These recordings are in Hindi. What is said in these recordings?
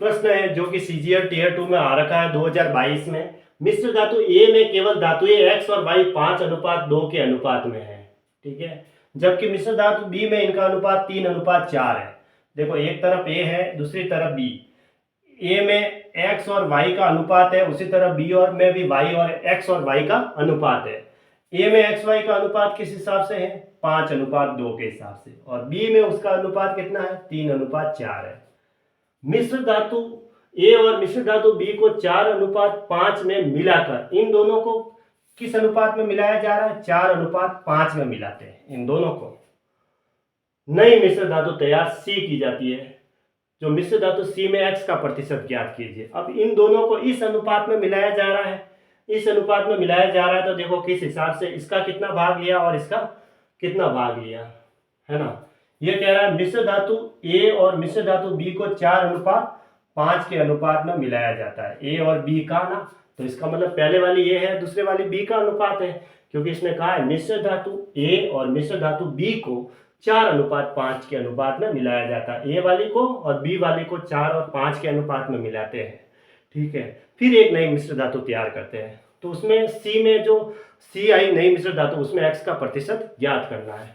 प्रश्न है जो कि सीजीएल टीयर 2 में आ रखा है 2022 में। मिश्र धातु ए में केवल धातुएं x और y 5:2 के अनुपात में है, ठीक है, जबकि मिश्र धातु बी में इनका अनुपात 3:4 है। देखो एक तरफ ए है, दूसरी तरफ बी। ए में x और y का अनुपात है, उसी तरह बी और में भी y और x और y का अनुपात है। ए में एक्स वाई का अनुपात किस हिसाब से है? 5:2 के हिसाब से, और बी में उसका अनुपात कितना है? 3:4 है। मिश्र धातु ए और मिश्र धातु बी को 4:5 में मिलाकर इन दोनों को किस अनुपात में मिलाया जा रहा है? 4:5 में मिलाते हैं इन दोनों को। नई मिश्र धातु तैयार सी की जाती है। जो मिश्र धातु सी में x का प्रतिशत ज्ञात कीजिए। अब इन दोनों को इस अनुपात में मिलाया जा रहा है, इस अनुपात में मिलाया जा रहा है, तो देखो किस हिसाब से इसका कितना भाग लिया और इसका कितना भाग लिया, है ना। ये कह रहा है मिश्र धातु ए और मिश्र धातु बी को 4:5 के अनुपात में मिलाया जाता है, ए और बी का ना। तो इसका मतलब पहले वाली ए है, दूसरे वाली बी का अनुपात है, क्योंकि इसने कहा है मिश्र धातु ए और मिश्र धातु बी को 4:5 के अनुपात में मिलाया जाता है। ए वाली को और बी वाली को 4 और 5 के अनुपात में मिलाते हैं, ठीक है। फिर एक नई मिश्र धातु तैयार करते हैं, तो उसमें सी में जो सी आई नई मिश्र धातु, उसमें x का प्रतिशत ज्ञात करना है।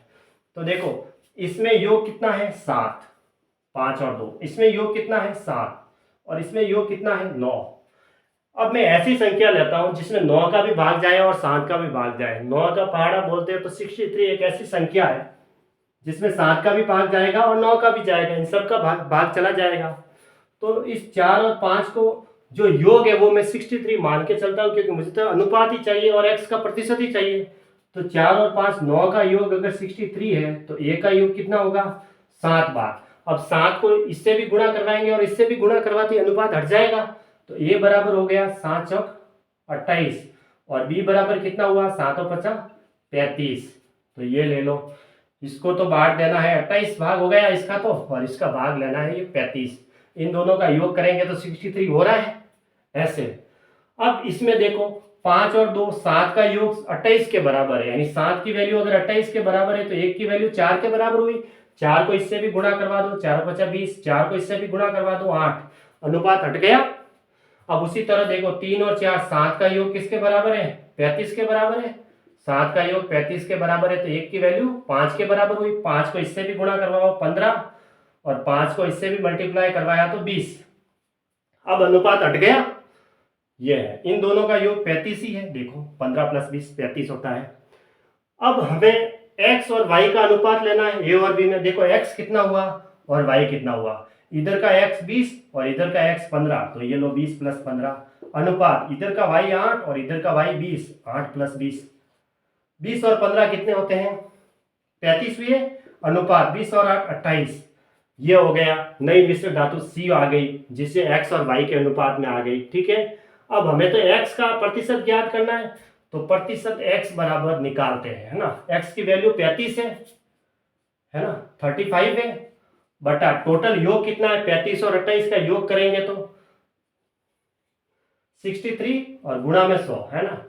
तो देखो इसमें योग कितना है? 7, 5 और 2। इसमें योग कितना है? 7, और इसमें योग कितना है? 9। अब मैं ऐसी संख्या लेता हूं जिसमें 9 का भी भाग जाए और 7 का भी भाग जाए। 9 का पहाड़ा बोलते हैं, तो 63 एक ऐसी संख्या है जिसमें 7 का भी भाग जाएगा और 9 का भी जाएगा, इन सब का भाग चला जाएगा। तो इस 4 और 5 को जो योग है वो मैं 63 मान के चलता हूँ, क्योंकि मुझे तो अनुपात ही चाहिए और x का प्रतिशत ही चाहिए। तो 4 और 5 9 का योग अगर 63 है तो a का योग कितना होगा? 7 बार। अब 7 को इससे भी गुणा करवाएंगे और इससे भी गुणा करवाते अनुपात हट जाएगा, तो a बराबर हो गया 7 चौक 28, और b बराबर कितना हुआ? 7 और 50 35। तो ये ले लो, इसको तो भाग देना है, 28 भाग हो गया इसका तो, और इसका भाग लेना है ये 35। इन दोनों का योग करेंगे तो 63 हो रहा है ऐसे। अब इसमें देखो 5 और 2, 7 का योग 28 के बराबर है, यानी 7 की वैल्यू अगर 28 के बराबर है तो 1 की वैल्यू 4 के बराबर हुई। 4 को इससे भी गुणा करवा दो, 4 5 20, 4 को इससे भी गुणा करवा दो, 8, अनुपात हट गया। अब उसी तरह देखो 3 और 4, 7 का योग किसके बराबर है? 35 के बराबर है। 7 का योग 35 के बराबर है, तो 1 की वैल्यू 5 के बराबर हुई। 5 को इससे भी गुणा करवाओ 15, और 5 को इससे भी मल्टीप्लाई करवाया तो 20। अब अनुपात हट गया, ये है, इन दोनों का योग 35 ही है। देखो 15 + 20 35 होता है। अब हमें x और y का अनुपात लेना है, a और b में। देखो x कितना हुआ और y कितना हुआ। इधर का x 20 और इधर का x 15, तो ये लो 20 + 15 अनुपात। इधर का y 8 और इधर का y 20, 8 + 20। 20 और 15 कितने होते हैं? 35 हुए। अनुपात 20 और 8 28। ये हो गया, नई मिश्र धातु सी आ गई, जिससे x और y के अनुपात में आ गई, ठीक है। अब हमें तो x का प्रतिशत ज्ञात करना है, तो प्रतिशत x बराबर निकालते हैं, है ना। x की वैल्यू 35 है ना, 35 है, बटा टोटल योग कितना है? 35 और 28 का योग करेंगे तो 63 और गुणा में 100, है ना।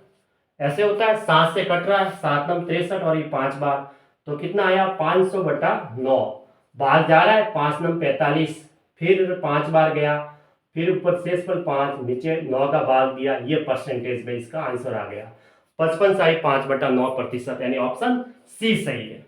ऐसे होता है, 7 से कट रहा है, 7 9 63 और ये 5 बार, तो कितना आया? 500/9। भाग जा रहा है, 5 9 45, फिर 5 बार गया, फिर ऊपर शेष पर 5, नीचे 9 का भाग दिया, ये परसेंटेज में इसका आंसर आ गया 55/5/9%, यानी ऑप्शन सी सही है।